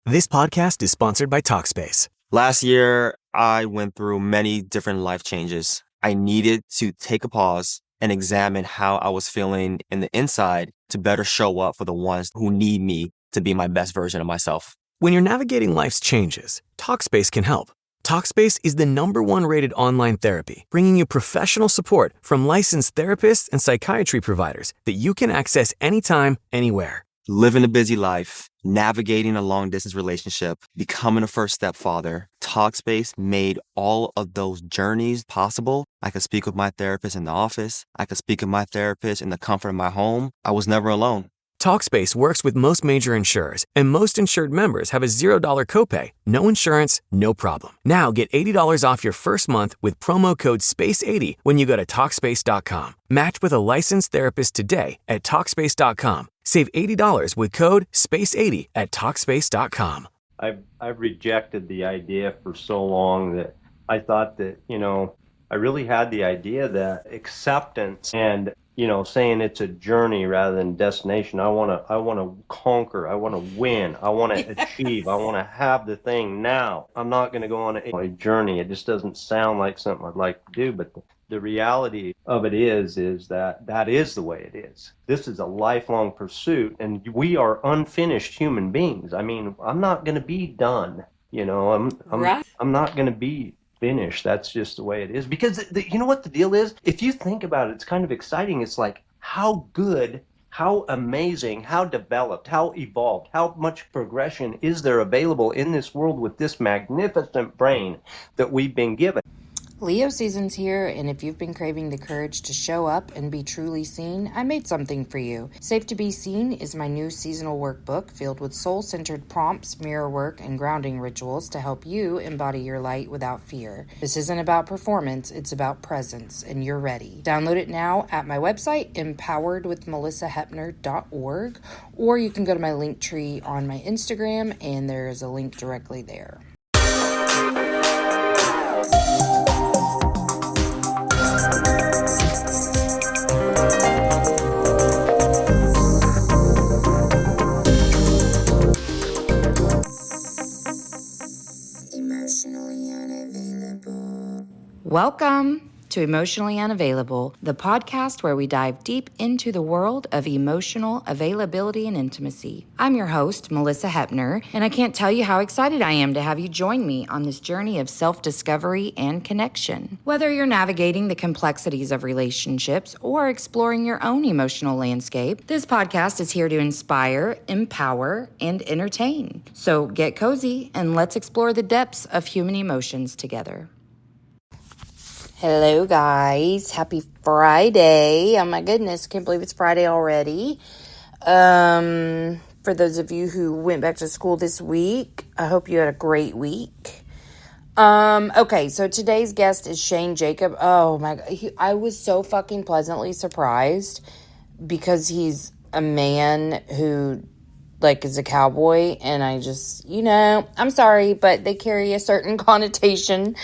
This podcast is sponsored by Talkspace. Last year, I went through many different life changes. I needed to take a pause and examine how I was feeling in the inside to better show up for the ones who need me to be my best version of myself. When you're navigating life's changes, Talkspace can help. Talkspace is the #1 rated online therapy, bringing you professional support from licensed therapists and psychiatry providers that you can access anytime, anywhere. Living a busy life, navigating a long-distance relationship, becoming a first-step father, Talkspace made all of those journeys possible. I could speak with my therapist in the office. I could speak with my therapist in the comfort of my home. I was never alone. Talkspace works with most major insurers, and most insured members have a $0 copay. No insurance, no problem. Now get $80 off your first month with promo code SPACE80 when you go to Talkspace.com. Match with a licensed therapist today at Talkspace.com. Save $80 with code SPACE80 at Talkspace.com. I've rejected the idea for so long that I thought that, I really had the idea that acceptance and saying it's a journey rather than destination. I want to conquer. I want to win. I want to achieve. I want to have the thing now. I'm not going to go on a journey. It just doesn't sound like something I'd like to do. But the reality of it is that is the way it is. This is a lifelong pursuit, and we are unfinished human beings. I mean, I'm not going to be done. I'm not going to be finish. That's just the way it is. Because you know what the deal is? If you think about it, it's kind of exciting. It's like how good, how amazing, how developed, how evolved, how much progression is there available in this world with this magnificent brain that we've been given. Leo season's here, and if you've been craving the courage to show up and be truly seen, I made something for you. Safe to Be Seen is my new seasonal workbook filled with soul-centered prompts, mirror work, and grounding rituals to help you embody your light without fear. This isn't about performance, it's about presence, and you're ready. Download it now at my website, empoweredwithmelisahepner.org, or you can go to my link tree on my Instagram, and there is a link directly there. Welcome to Emotionally Unavailable, the podcast where we dive deep into the world of emotional availability and intimacy. I'm your host, Malisa Hepner, and I can't tell you how excited I am to have you join me on this journey of self-discovery and connection. Whether you're navigating the complexities of relationships or exploring your own emotional landscape, this podcast is here to inspire, empower, and entertain. So get cozy and let's explore the depths of human emotions together. Hello guys, happy Friday. Oh my goodness, can't believe it's Friday already. For those of you who went back to school this week, I hope you had a great week. Okay, so today's guest is Shane Jacob. Oh my God, I was so fucking pleasantly surprised because he's a man who is a cowboy, and I just, I'm sorry, but they carry a certain connotation.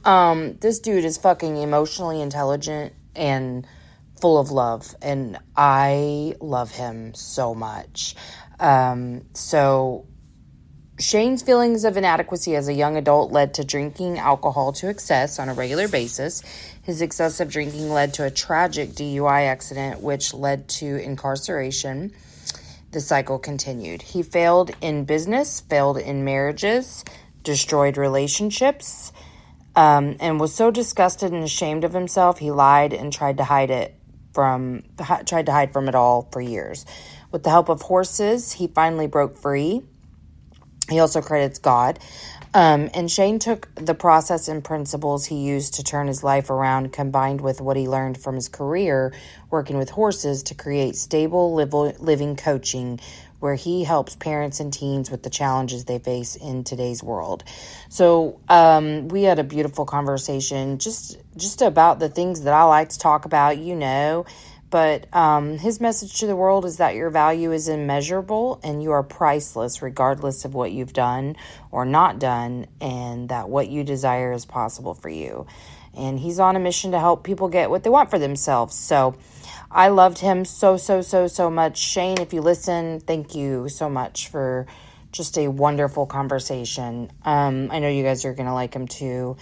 This dude is fucking emotionally intelligent and full of love, and I love him so much. So Shane's feelings of inadequacy as a young adult led to drinking alcohol to excess on a regular basis. His excessive drinking led to a tragic DUI accident, which led to incarceration. The cycle continued. He failed in business, failed in marriages, destroyed relationships, and was so disgusted and ashamed of himself, he lied and tried to hide from it all for years. With the help of horses, he finally broke free. He also credits God. And Shane took the process and principles he used to turn his life around, combined with what he learned from his career working with horses, to create stable living coaching, where he helps parents and teens with the challenges they face in today's world. So we had a beautiful conversation just about the things that I like to talk about, But his message to the world is that your value is immeasurable and you are priceless regardless of what you've done or not done, and that what you desire is possible for you. And he's on a mission to help people get what they want for themselves. So I loved him so much. Shane, if you listen, thank you so much for just a wonderful conversation. I know you guys are going to like him too.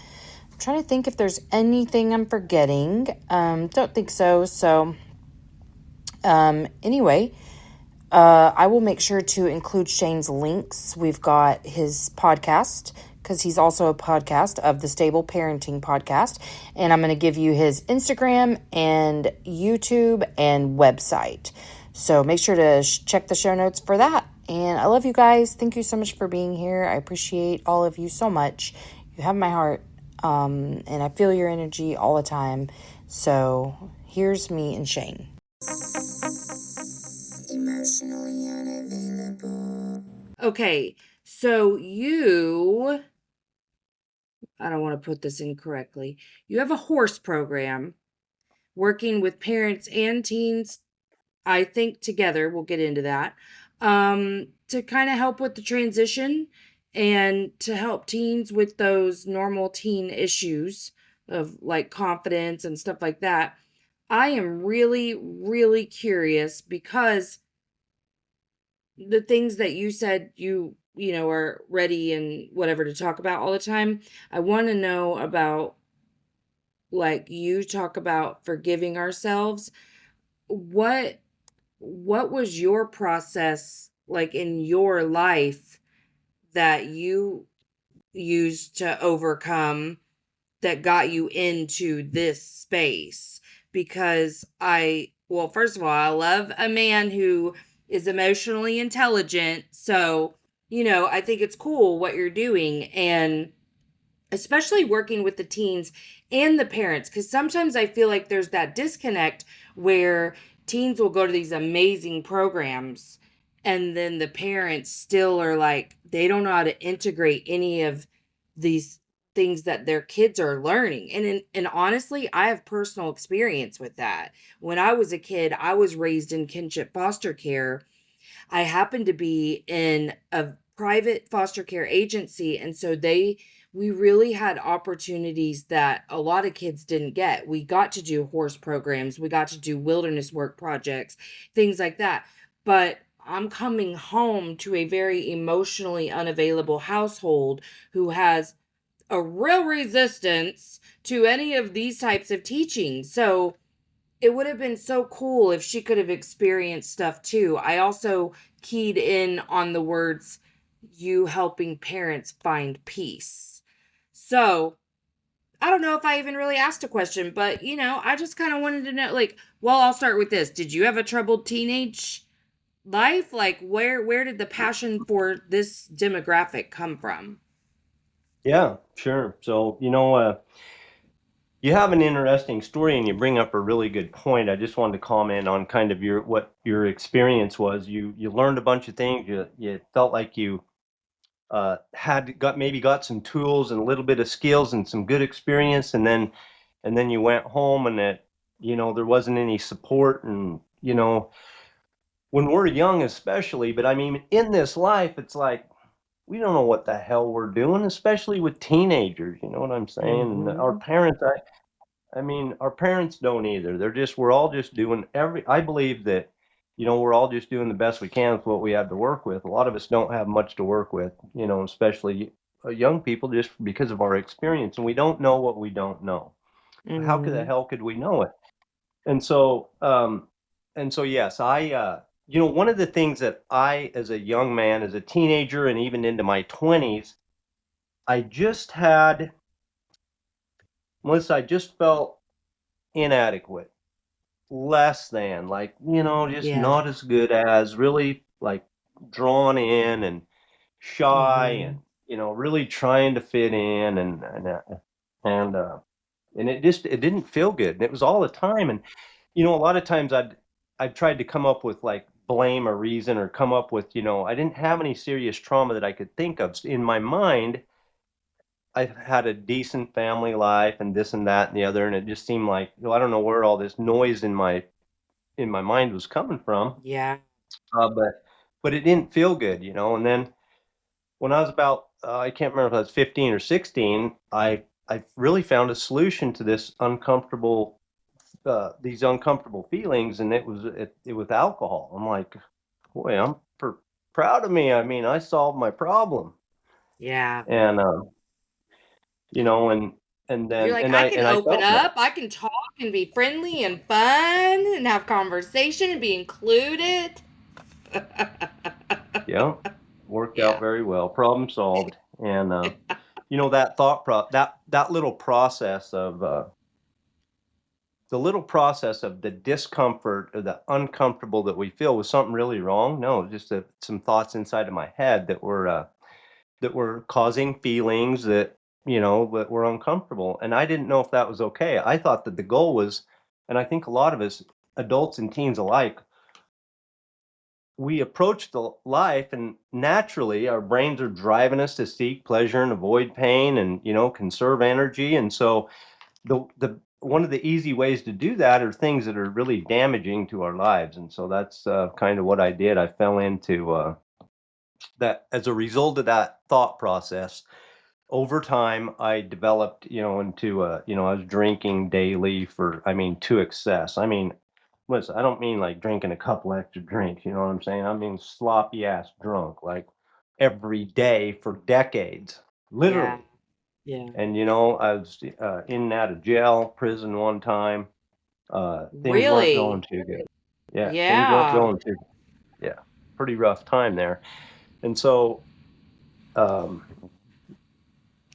I'm trying to think if there's anything I'm forgetting. Don't think so. So, anyway, I will make sure to include Shane's links. We've got his podcast because he's also a podcast of the Stable Parenting Podcast. And I'm going to give you his Instagram and YouTube and website. So make sure to check the show notes for that. And I love you guys. Thank you so much for being here. I appreciate all of you so much. You have my heart. And I feel your energy all the time. So here's me and Shane. Emotionally unavailable. Okay, so I don't want to put this incorrectly. You have a horse program working with parents and teens, I think together, we'll get into that, to kind of help with the transition and to help teens with those normal teen issues of like confidence and stuff like that. I am really, really curious because the things that you said you know are ready and whatever to talk about all the time. I want to know about, like, you talk about forgiving ourselves. What was your process like in your life that you used to overcome that got you into this space? Because well, first of all, I love a man who is emotionally intelligent. So, I think it's cool what you're doing. And especially working with the teens and the parents, because sometimes I feel like there's that disconnect where teens will go to these amazing programs and then the parents still are like, they don't know how to integrate any of these things that their kids are learning. And honestly, I have personal experience with that. When I was a kid, I was raised in kinship foster care. I happened to be in a private foster care agency, and so we really had opportunities that a lot of kids didn't get. We got to do horse programs, we got to do wilderness work projects, things like that. But I'm coming home to a very emotionally unavailable household who has a real resistance to any of these types of teaching. So it would have been so cool if she could have experienced stuff too. I also keyed in on the words, you helping parents find peace. So I don't know if I even really asked a question, but I just kind of wanted to know, like, well, I'll start with this. Did you have a troubled teenage life? Like, where did the passion for this demographic come from? Yeah, sure. So, you have an interesting story and you bring up a really good point. I just wanted to comment on kind of what your experience was. You learned a bunch of things. You felt like you got some tools and a little bit of skills and some good experience, and then you went home and that there wasn't any support. And when we're young especially, but I mean in this life it's like we don't know what the hell we're doing, especially with teenagers, you know what I'm saying? And our Mm-hmm. parents, I mean, our parents don't either. We're all just doing I believe that, we're all just doing the best we can with what we have to work with. A lot of us don't have much to work with, especially young people, just because of our experience, and we don't know what we don't know. How could the Mm-hmm. hell could we know it? And so, yes, one of the things that as a young man, as a teenager, and even into my 20s, I just had, Melissa, I just felt inadequate, less than, like, just Yeah. not as good as, really like drawn in and shy Mm-hmm. and, really trying to fit in and, and it didn't feel good. And it was all the time. And, a lot of times I'd tried to come up with like blame or reason or come up with, I didn't have any serious trauma that I could think of. In my mind, I had a decent family life and this and that and the other, and it just seemed like, I don't know where all this noise in my mind was coming from, Yeah. but it didn't feel good, And then when I was about, I can't remember if I was 15 or 16, I really found a solution to these uncomfortable feelings, and it was alcohol. I'm like, boy, proud of me. I mean, I solved my problem. Yeah. And you know, and You're then like, I can and I open felt that. up, I can talk and be friendly and fun and have conversation and be included. Yeah. Worked out Yeah. very well. Problem solved. And you know, that that little process of the little process of the discomfort or the uncomfortable that we feel, was something really wrong? No, just some thoughts inside of my head that were causing feelings that, you know, that were uncomfortable. And I didn't know if that was okay. I thought that the goal was, and I think a lot of us, adults and teens alike, we approach the life and naturally our brains are driving us to seek pleasure and avoid pain and, you know, conserve energy. And so the one of the easy ways to do that are things that are really damaging to our lives. And so that's kind of what I did. I fell into that as a result of that thought process. Over time, I developed, you know, into you know, I was drinking daily for, I mean, to excess. I mean, listen, I don't mean like drinking a couple extra drinks, you know what I'm saying? I mean sloppy ass drunk, like every day for decades, Yeah. literally. Yeah. And you know, I was in and out of jail, prison one time. Things weren't going Really? too good. Yeah, things weren't Yeah. going too. Yeah, pretty rough time there. And so, um,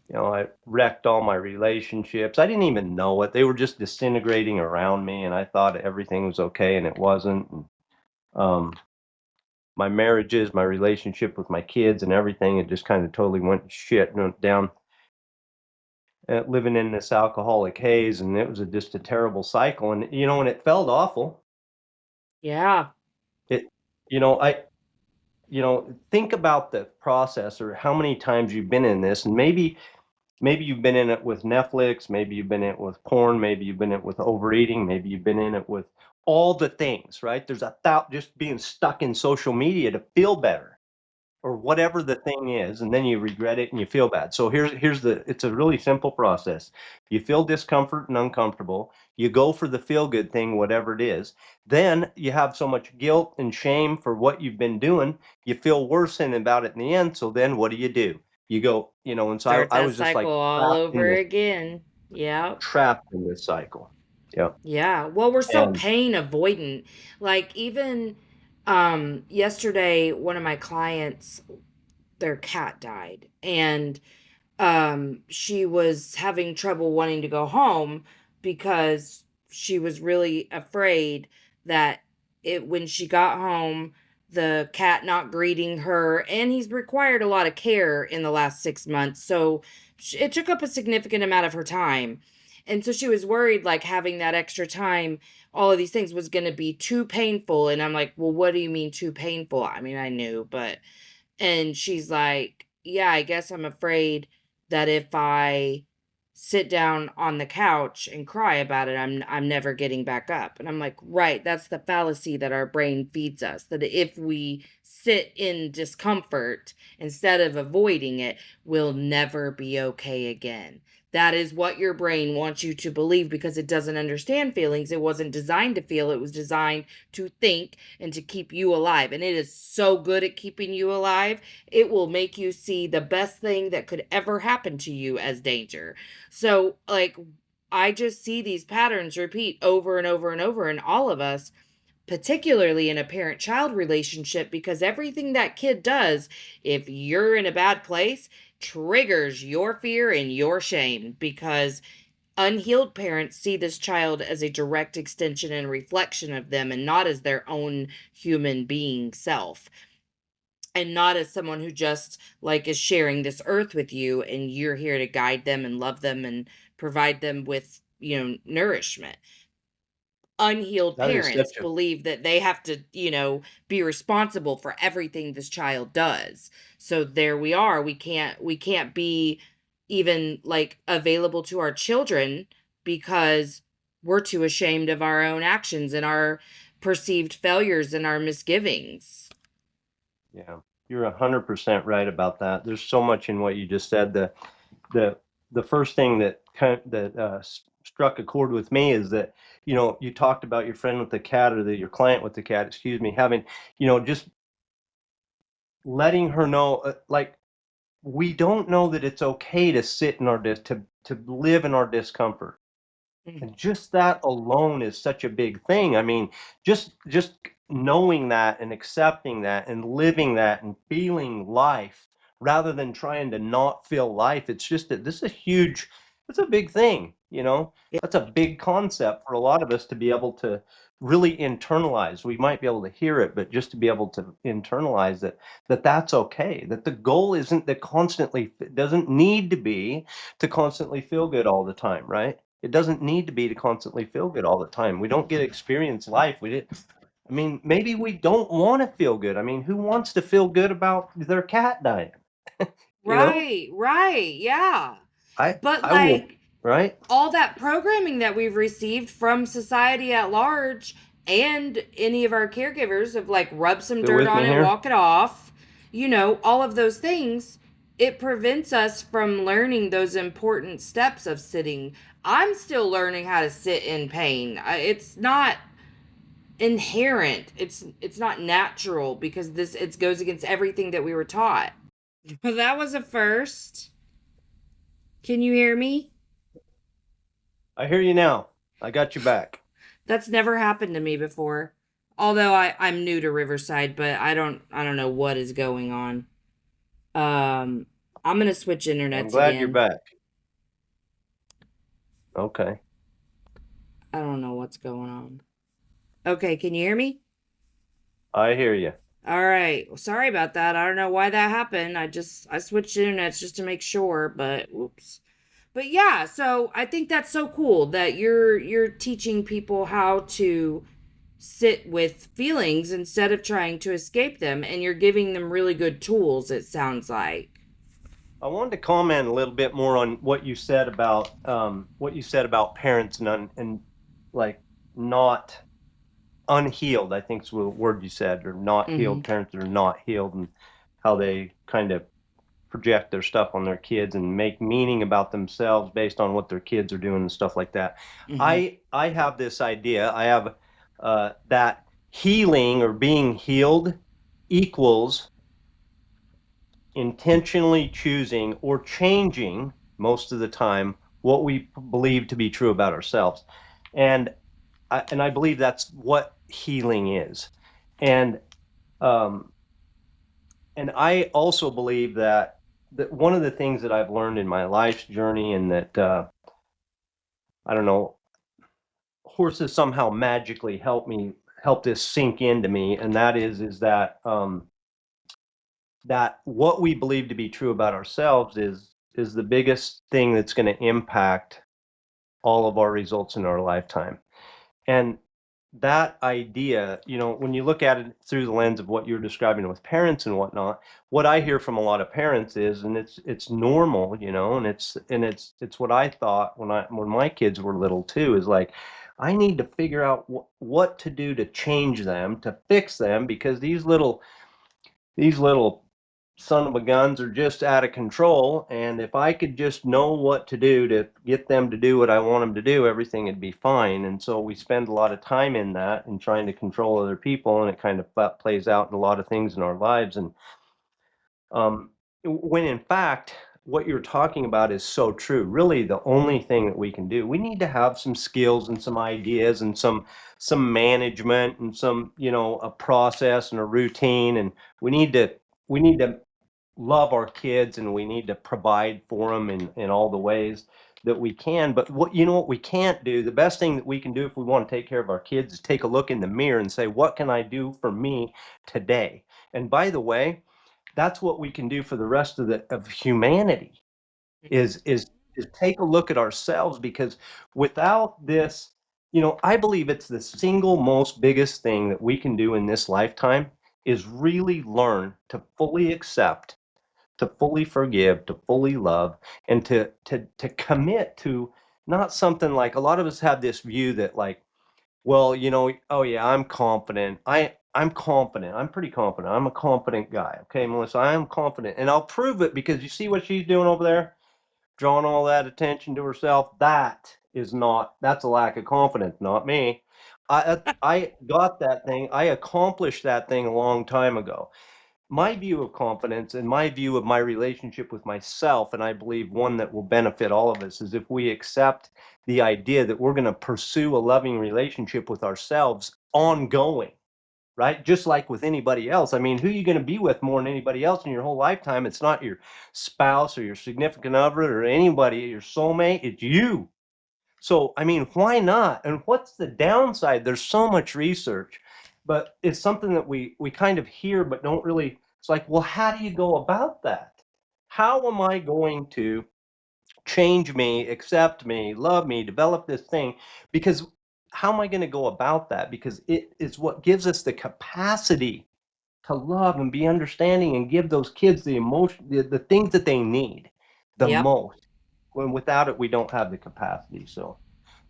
you know, I wrecked all my relationships. I didn't even know it. They were just disintegrating around me, and I thought everything was okay, and it wasn't. And, um, my marriages, my relationship with my kids, and everything, it just kind of totally went to shit. And went down living in this alcoholic haze, and it was just a terrible cycle. And you know, and it felt awful. Yeah. It, you know, you know, think about the process or how many times you've been in this, and maybe you've been in it with Netflix, maybe you've been in it with porn, maybe you've been in it with overeating, maybe you've been in it with all the things, right? There's a thought just being stuck in social media to feel better or whatever the thing is, and then you regret it and you feel bad. So here's the it's a really simple process. You feel discomfort and uncomfortable, you go for the feel good thing, whatever it is. Then you have so much guilt and shame for what you've been doing, you feel worse and about it in the end. So then what do? You go, you know, and so Start I that was just cycle like all over again. Yep. trapped in this cycle. Yeah. Yeah. Well, we're so And pain avoidant. Like even yesterday one of my clients, their cat died, and she was having trouble wanting to go home because she was really afraid that it when she got home, the cat not greeting her, and he's required a lot of care in the last 6 months, so it took up a significant amount of her time. And so she was worried, like having that extra time, all of these things was going to be too painful. And I'm like, well, what do you mean too painful? I mean, I knew, but and she's like, "Yeah, I guess I'm afraid that if I sit down on the couch and cry about it, I'm never getting back up." And I'm like, "Right, that's the fallacy that our brain feeds us. That if we sit in discomfort instead of avoiding it, we'll never be okay again." That is what your brain wants you to believe because it doesn't understand feelings. It wasn't designed to feel, it was designed to think and to keep you alive. And it is so good at keeping you alive. It will make you see the best thing that could ever happen to you as danger. So, like, I just see these patterns repeat over and over and over in all of us, particularly in a parent child relationship, because everything that kid does, if you're in a bad place, triggers your fear and your shame because unhealed parents see this child as a direct extension and reflection of them and not as their own human being self, and not as someone who just like is sharing this earth with you and you're here to guide them and love them and provide them with, nourishment. Unhealed that is parents such a believe that they have to, be responsible for everything this child does. So there we are. We can't be even like available to our children because we're too ashamed of our own actions and our perceived failures and our misgivings. yeah. You're 100% right about that. There's so much in what you just said. The the first thing that struck a chord with me is that, you know, you talked about your friend with the cat, or your client with the cat, excuse me, having, you know, just letting her know, like, we don't know that it's okay to sit in our to live in our discomfort. And just that alone is such a big thing. I mean, just knowing that and accepting that and living that and feeling life rather than trying to not feel life. It's just that this is a huge, it's a big thing, you know? Yeah. That's a big concept for a lot of us to be able to really internalize. We might be able to hear it, but just to be able to internalize it, that that's okay. That the goal isn't that constantly, it doesn't need to be to constantly feel good all the time, right? It doesn't need to be to constantly feel good all the time. We don't get to experience life. We did. I mean, maybe we don't want to feel good. I mean, who wants to feel good about their cat dying? You know, Right, right, yeah. But I will, like right? all that programming that we've received from society at large and any of our caregivers of like rub some Still dirt with on me it, here? walk it off, all of those things, it prevents us from learning those important steps of sitting. I'm still learning how to sit in pain. It's not inherent. It's not natural because this it goes against everything that we were taught. That was a first. Can you hear me? I hear you now. I got you back. That's never happened to me before. Although I'm new to Riverside, but I don't know what is going on. Um I'm gonna switch I'm internets glad you're again. back. Okay. I don't know what's going on. Okay, can you hear me? I hear you. All right. Well, sorry about that. I don't know why that happened. I switched internets just to make sure, but whoops. But yeah, so I think that's so cool that you're teaching people how to sit with feelings instead of trying to escape them, and you're giving them really good tools, it sounds like. I wanted to comment a little bit more on what you said about parents and like not unhealed, I think is the word you said, or not Mm-hmm. healed parents that are not healed, and how they kind of project their stuff on their kids and make meaning about themselves based on what their kids are doing and stuff like that. Mm-hmm. I have this idea. I have that healing or being healed equals intentionally choosing or changing most of the time what we believe to be true about ourselves. And I believe that's what healing is. And um, and I also believe that one of the things that I've learned in my life's journey, and that I don't know, horses somehow magically help this sink into me, and that is that what we believe to be true about ourselves is the biggest thing that's going to impact all of our results in our lifetime. And that idea, when you look at it through the lens of what you're describing with parents and whatnot, what I hear from a lot of parents is, and it's normal, and it's what I thought when my kids were little too, is like, I need to figure out what to do to change them, to fix them, because these little son of a guns are just out of control. And if I could just know what to do to get them to do what I want them to do, everything would be fine. And so we spend a lot of time in that and trying to control other people, and it kind of plays out in a lot of things in our lives. And um, when in fact, what you're talking about is so true. Really, the only thing that we can do, we need to have some skills and some ideas and some management and some, a process and a routine. And we need to love our kids, and we need to provide for them in all the ways that we can. But what we can't do, the best thing that we can do if we want to take care of our kids, is take a look in the mirror and say, what can I do for me today? And by the way, that's what we can do for the rest of humanity, is take a look at ourselves. Because without this, I believe it's the single most biggest thing that we can do in this lifetime, is really learn to fully accept, to fully forgive, to fully love, and to commit to not something. Like, a lot of us have this view that, like, well, oh yeah, I'm confident. I'm confident. I'm pretty confident. I'm a confident guy. Okay, Melissa, I am confident. And I'll prove it, because you see what she's doing over there, drawing all that attention to herself. That's a lack of confidence, not me. I got that thing. I accomplished that thing a long time ago. my view of confidence and my view of my relationship with myself, and I believe one that will benefit all of us, is if we accept the idea that we're going to pursue a loving relationship with ourselves ongoing, right? Just like with anybody else. I mean, who are you going to be with more than anybody else in your whole lifetime? It's not your spouse or your significant other or anybody, your soulmate. It's you. So, I mean, why not? And what's the downside? There's so much research, but it's something that we kind of hear but don't really. It's like, well, how do you go about that? How am I going to change me, accept me, love me, develop this thing? Because how am I going to go about that? Because it is what gives us the capacity to love and be understanding and give those kids the emotion, the things that they need the Yep. most. When without it, we don't have the capacity. So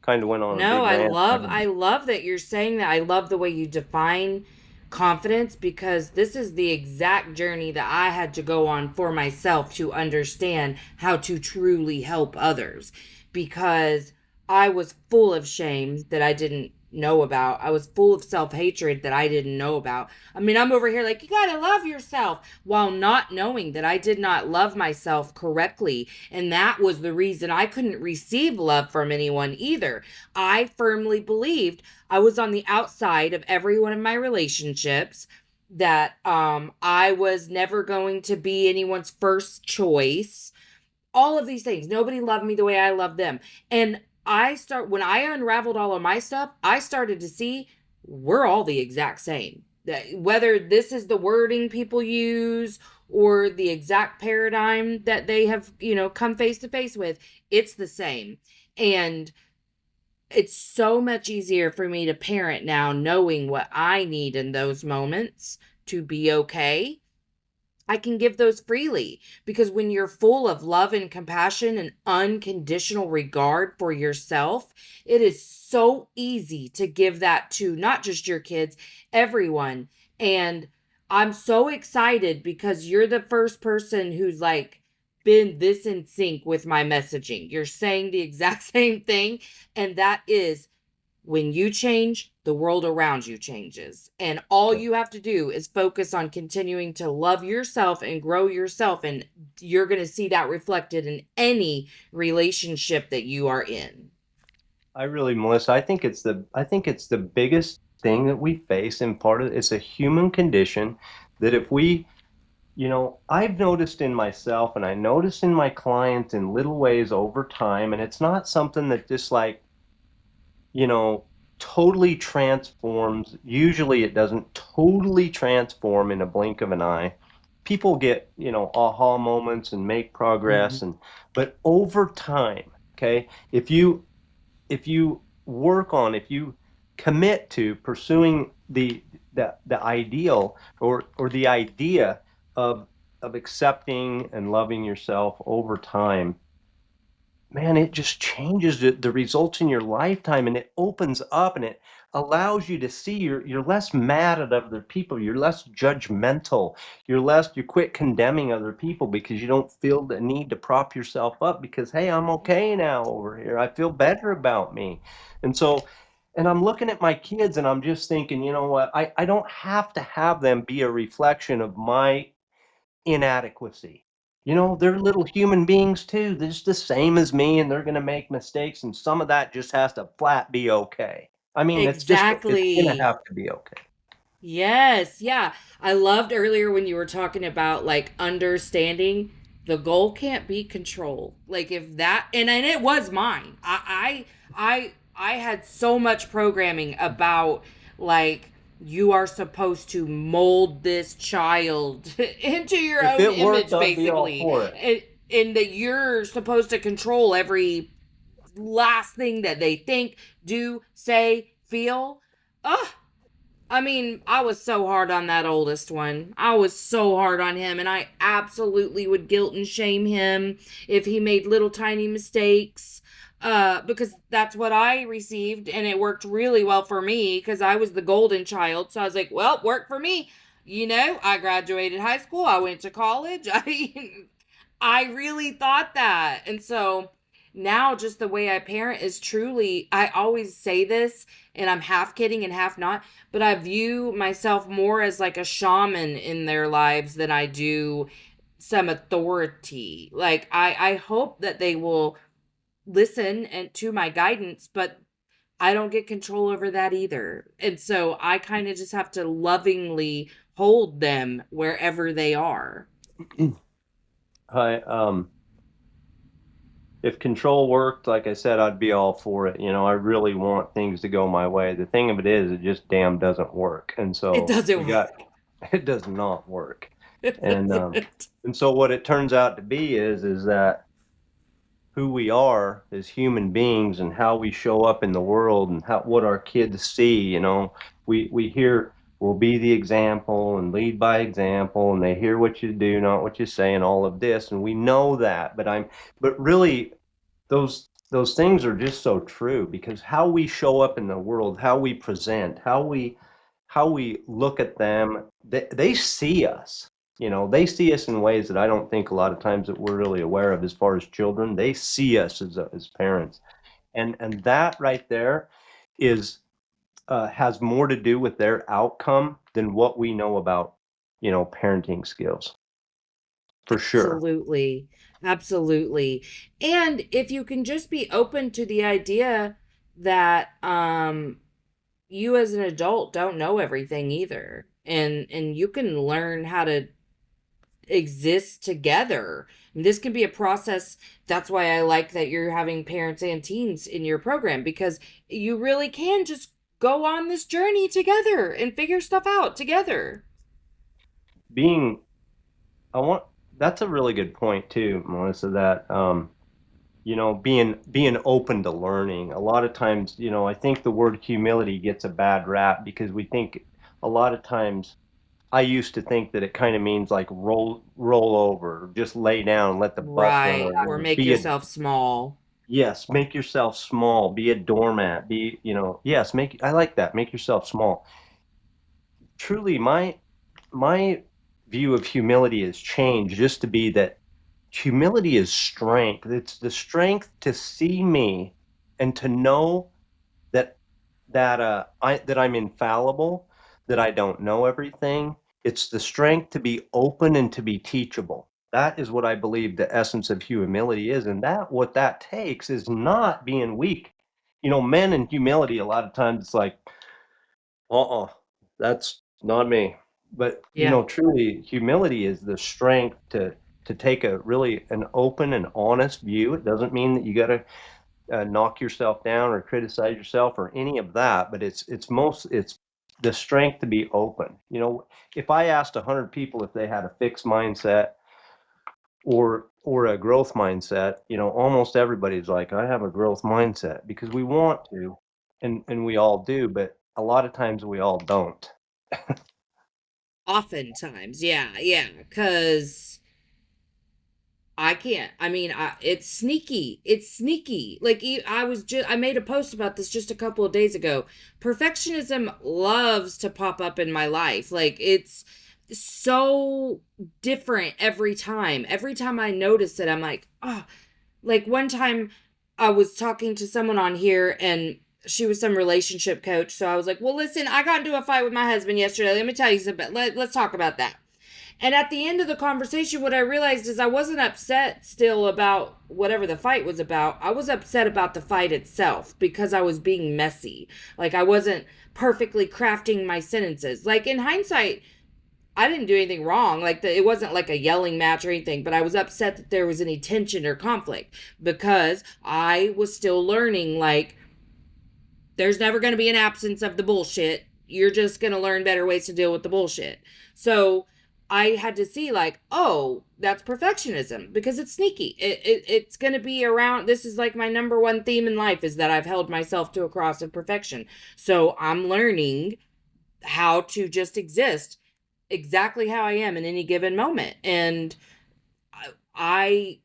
kind of went on a No, big I rant love there. I love that you're saying that. I love the way you define confidence because this is the exact journey that I had to go on for myself to understand how to truly help others because I was full of shame that I didn't know about. I was full of self-hatred that I didn't know about. I mean, I'm over here like, you got to love yourself while not knowing that I did not love myself correctly. And that was the reason I couldn't receive love from anyone either. I firmly believed I was on the outside of every one of my relationships, that I was never going to be anyone's first choice. All of these things. Nobody loved me the way I loved them. And when I unraveled all of my stuff, I started to see we're all the exact same. Whether this is the wording people use or the exact paradigm that they have, come face to face with, it's the same. And it's so much easier for me to parent now, knowing what I need in those moments to be okay. I can give those freely because when you're full of love and compassion and unconditional regard for yourself, it is so easy to give that to not just your kids, everyone. And I'm so excited because you're the first person who's like been this in sync with my messaging. You're saying the exact same thing. And that is when you change, the world around you changes. And all you have to do is focus on continuing to love yourself and grow yourself. And you're going to see that reflected in any relationship that you are in. I really, Melissa, I think it's the biggest thing that we face, and part of it's a human condition that if we, I've noticed in myself and I notice in my clients in little ways over time, and it's not something that just like, you know, totally transforms. Usually it doesn't totally transform in a blink of an eye. People get, aha moments and make Mm-hmm. progress, but over time, okay, if you work on, if you commit to pursuing the ideal or the idea of accepting and loving yourself over time, man, it just changes the results in your lifetime, and it opens up and it allows you to see you're less mad at other people, you're less judgmental, you quit condemning other people because you don't feel the need to prop yourself up because, hey, I'm okay now over here. I feel better about me. And so, and I'm looking at my kids and I'm just thinking, you know what? I don't have to have them be a reflection of my inadequacy. They're little human beings too. They're just the same as me, and they're going to make mistakes, and some of that just has to flat be okay. I mean, it's going to Exactly. have to be okay. Yes, yeah. I loved earlier when you were talking about like understanding the goal can't be control. Like if that and it was mine. I had so much programming about like you are supposed to mold this child into your If own it worked, image I'd be all basically. for it. And that you're supposed to control every last thing that they think, do, say, feel. Ugh, I mean, I was so hard on that oldest one. I was so hard on him, and I absolutely would guilt and shame him if he made little tiny mistakes. Because that's what I received, and it worked really well for me because I was the golden child. So I was like, well, work for me. I graduated high school, I went to college. I really thought that. And so now just the way I parent is truly, I always say this and I'm half kidding and half not, but I view myself more as like a shaman in their lives than I do some authority. Like I hope that they will listen and to my guidance, but I don't get control over that either. And so I kind of just have to lovingly hold them wherever they are. I If control worked, like I said, I'd be all for it. I really want things to go my way. The thing of it is, it just damn doesn't work. And It so doesn't work. it does not work. It And doesn't. and so what it turns out to be is that who we are as human beings and how we show up in the world and what our kids see, we hear we'll be the example and lead by example, and they hear what you do, not what you say, and all of this, and we know that. But really, those things are just so true, because how we show up in the world, how we present, how we look at them, they see us. They see us in ways that I don't think a lot of times that we're really aware of. As far as children, they see us as parents, and that right there is has more to do with their outcome than what we know about parenting skills, for sure. Absolutely. Absolutely. And if you can just be open to the idea that you as an adult don't know everything either. And you can learn how to exist together. And this can be a process. That's why I like that you're having parents and teens in your program, because you really can just go on this journey together and figure stuff out together. Being I want That's a really good point too, Melissa, that being open to learning. A lot of times, I think the word humility gets a bad rap, because we think a lot of times, I used to think that it kind of means like roll over, just lay down, let the bus run Right. Or over. make yourself small. Yes, make yourself small, be a doormat, yes, I like that, make yourself small. Truly, my view of humility has changed, just to be that humility is strength. It's the strength to see me and to know that I'm infallible, that I don't know everything. It's the strength to be open and to be teachable. That is what I believe the essence of humility is, and that what that takes is not being weak. Men in humility, a lot of times it's like, uh-uh, that's not me. But Yeah. truly, humility is the strength to take a really an open and honest view. It doesn't mean that you got to knock yourself down or criticize yourself or any of that, but it's the strength to be open. If I asked 100 people if they had a fixed mindset or a growth mindset, almost everybody's like, I have a growth mindset, because we want to, and we all do, but a lot of times we all don't. Oftentimes. Yeah. Yeah. Because I can't. I mean, it's sneaky. It's sneaky. Like I made a post about this just a couple of days ago. Perfectionism loves to pop up in my life. Like it's so different every time. Every time I notice it, I'm like, oh, like one time I was talking to someone on here and she was some relationship coach. So I was like, well, listen, I got into a fight with my husband yesterday. Let me tell you something. Let's talk about that. And at the end of the conversation, what I realized is I wasn't upset still about whatever the fight was about. I was upset about the fight itself because I was being messy. Like I wasn't perfectly crafting my sentences. Like in hindsight, I didn't do anything wrong. Like it wasn't like a yelling match or anything, but I was upset that there was any tension or conflict because I was still learning. Like there's never going to be an absence of the bullshit. You're just going to learn better ways to deal with the bullshit. So I had to see like, oh, that's perfectionism because it's sneaky. It's going to be around. This is like my number one theme in life is that I've held myself to a cross of perfection. So I'm learning how to just exist exactly how I am in any given moment. And I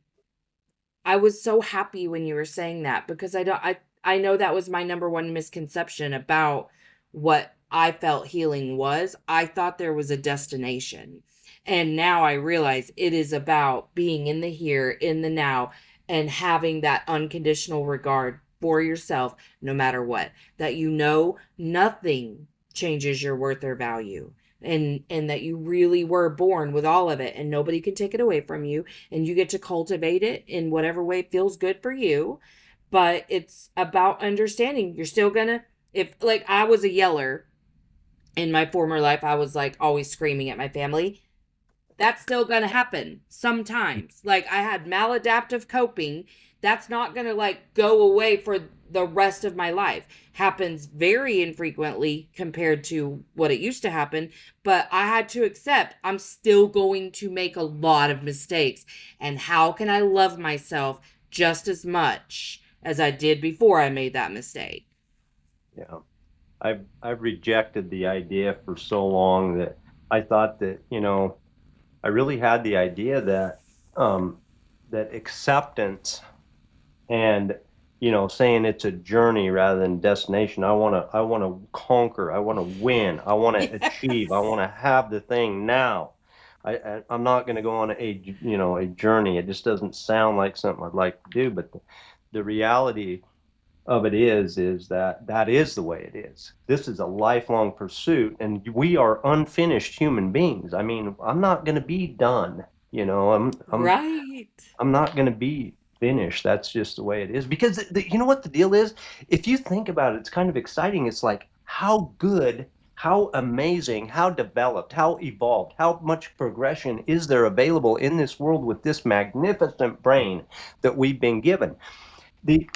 I was so happy when you were saying that because I know that was my number one misconception about what I felt healing was. I thought there was a destination. And now I realize it is about being in the here, in the now, and having that unconditional regard for yourself no matter what, that you know nothing changes your worth or value, and that you really were born with all of it and nobody can take it away from you, and you get to cultivate it in whatever way feels good for you. But it's about understanding you're still gonna, if like I was a yeller in my former life, I was like always screaming at my family. That's still going to happen sometimes. Like I had maladaptive coping. That's not going to like go away for the rest of my life. Happens very infrequently compared to what it used to happen, but I had to accept I'm still going to make a lot of mistakes. And how can I love myself just as much as I did before I made that mistake? Yeah. I've rejected the idea for so long that I thought that, I really had the idea that that acceptance and saying it's a journey rather than destination. I want to conquer, I want to win, I want to achieve, I Yes. want to have the thing now. I'm not going to go on a journey. It just doesn't sound like something I'd like to do, but the reality of it is that that is the way it is. This is a lifelong pursuit, and we are unfinished human beings. I mean, I'm not going to be done. Right. I'm not going to be finished. That's just the way it is. Because you know what the deal is? If you think about it, it's kind of exciting. It's like how good, how amazing, how developed, how evolved, how much progression is there available in this world with this magnificent brain that we've been given. The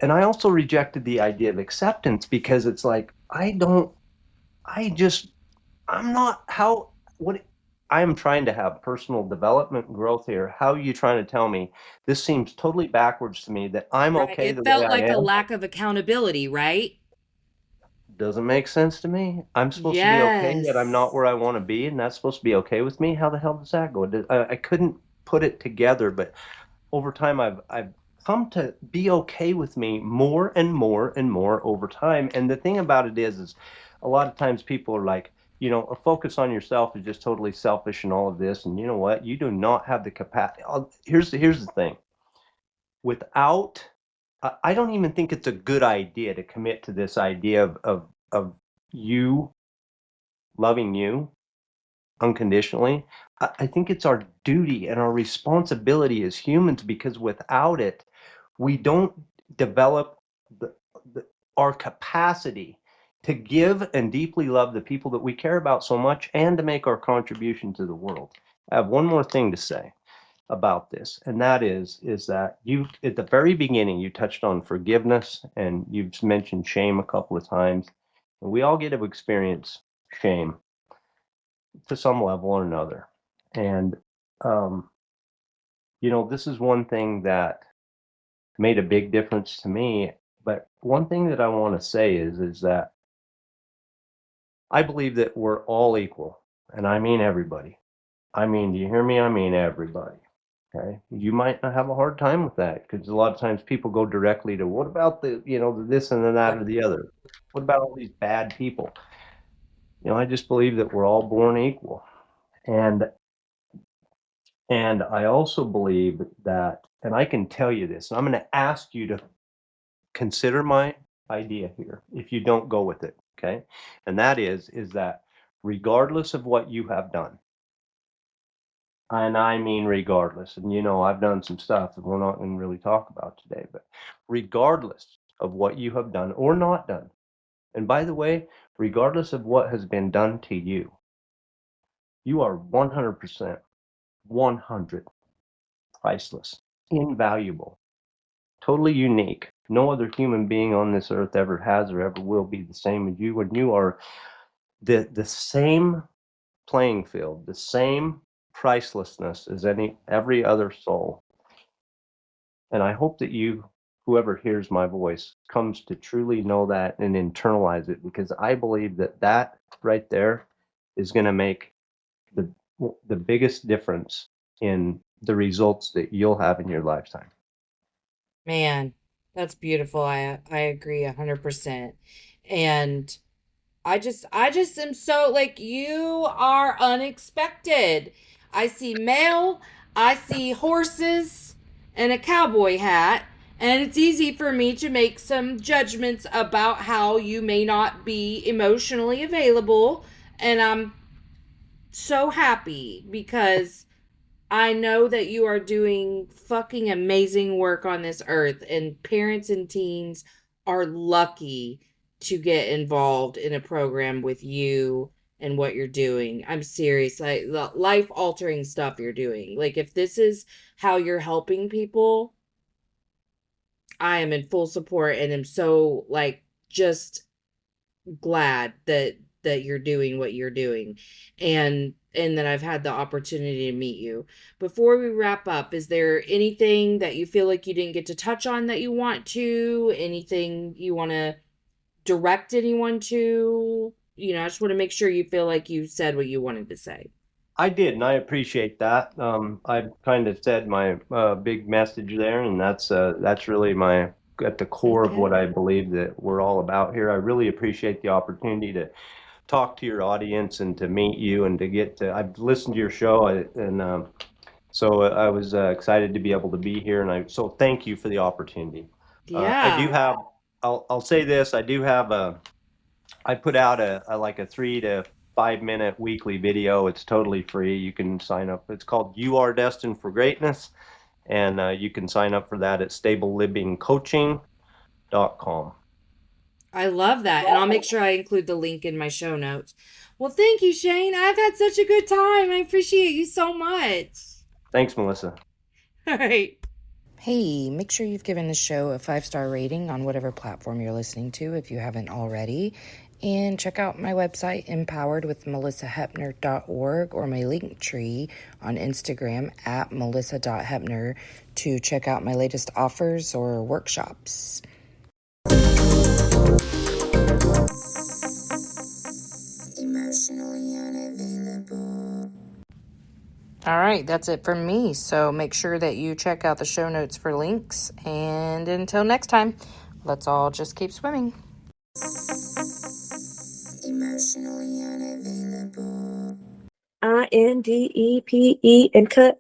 and I also rejected the idea of acceptance because it's like I just I'm not how what I am trying to have personal development and growth here. How are you trying to tell me this seems totally backwards to me that I'm Right. okay It the way felt I like a am? lack of accountability, right? Doesn't make sense to me. I'm supposed to be okay that I'm not Yes. where I want to be, and that's supposed to be okay with me. How the hell does that go? I couldn't put it together, but over time I've come to be okay with me more and more and more over time. And the thing about it is a lot of times people are like, a focus on yourself is just totally selfish and all of this. And you know what? You do not have the capacity. Here's the thing. Without I don't even think it's a good idea to commit to this idea of you loving you unconditionally. I think it's our duty and our responsibility as humans because without it, we don't develop the, the our capacity to give and deeply love the people that we care about so much and to make our contribution to the world. I have one more thing to say about this, and that is that you at the very beginning you touched on forgiveness and you've mentioned shame a couple of times. And we all get to experience shame to some level or another. And um, this is one thing that made a big difference to me. But one thing that I want to say is that I believe that we're all equal, and I mean everybody. I mean, do you hear me? I mean everybody. Okay, you might not have a hard time with that because a lot of times people go directly to what about the this and the that or the other. What about all these bad people? I just believe that we're all born equal, and I also believe that, and I can tell you this, and I'm going to ask you to consider my idea here if you don't go with it, okay? And that is that regardless of what you have done, and I mean regardless, and I've done some stuff that we're not going to really talk about today, but regardless of what you have done or not done, and by the way, regardless of what has been done to you, you are 100%, 100 priceless, invaluable, totally unique. No other human being on this earth ever has or ever will be the same as you, and you are the same playing field, the same pricelessness as every other soul. And I hope that whoever hears my voice, comes to truly know that and internalize it because I believe that that right there is going to make the the biggest difference in the results that you'll have in your lifetime. Man, that's beautiful. I agree 100%. And I just am so like you are unexpected. I see mail, I see horses, and a cowboy hat. And it's easy for me to make some judgments about how you may not be emotionally available. And I'm so happy because I know that you are doing fucking amazing work on this earth, and parents and teens are lucky to get involved in a program with you and what you're doing. I'm serious. Like life altering stuff you're doing. Like if this is how you're helping people, I am in full support and am so like just glad that you're doing what you're doing and that I've had the opportunity to meet you. Before we wrap up, is there anything that you feel like you didn't get to touch on that you want to? Anything you want to direct anyone to? I just want to make sure you feel like you said what you wanted to say. I did, and I appreciate that. I kind of said my big message there, and that's really my at the core of what Okay. I believe that we're all about here. I really appreciate the opportunity to talk to your audience and to meet you and to get to. I've listened to your show, and so I was excited to be able to be here, and so thank you for the opportunity. I do Yeah. have. I'll say this. I do have I put out a like a 3 to 5 minute weekly video. It's totally free. You can sign up. It's called "You Are Destined for Greatness," and you can sign up for that at stablelivingcoaching.com. I love that. And I'll make sure I include the link in my show notes. Well, thank you, Shane. I've had such a good time. I appreciate you so much. Thanks, Melissa. All right. Hey, make sure you've given the show a 5-star rating on whatever platform you're listening to if you haven't already. And check out my website, empoweredwithmelisahepner.org, or my link tree on Instagram at melissa.hepner to check out my latest offers or workshops. Emotionally unavailable. All right, that's it from me. So make sure that you check out the show notes for links. And until next time, let's all just keep swimming. Emotionally unavailable. INDEPE and cut.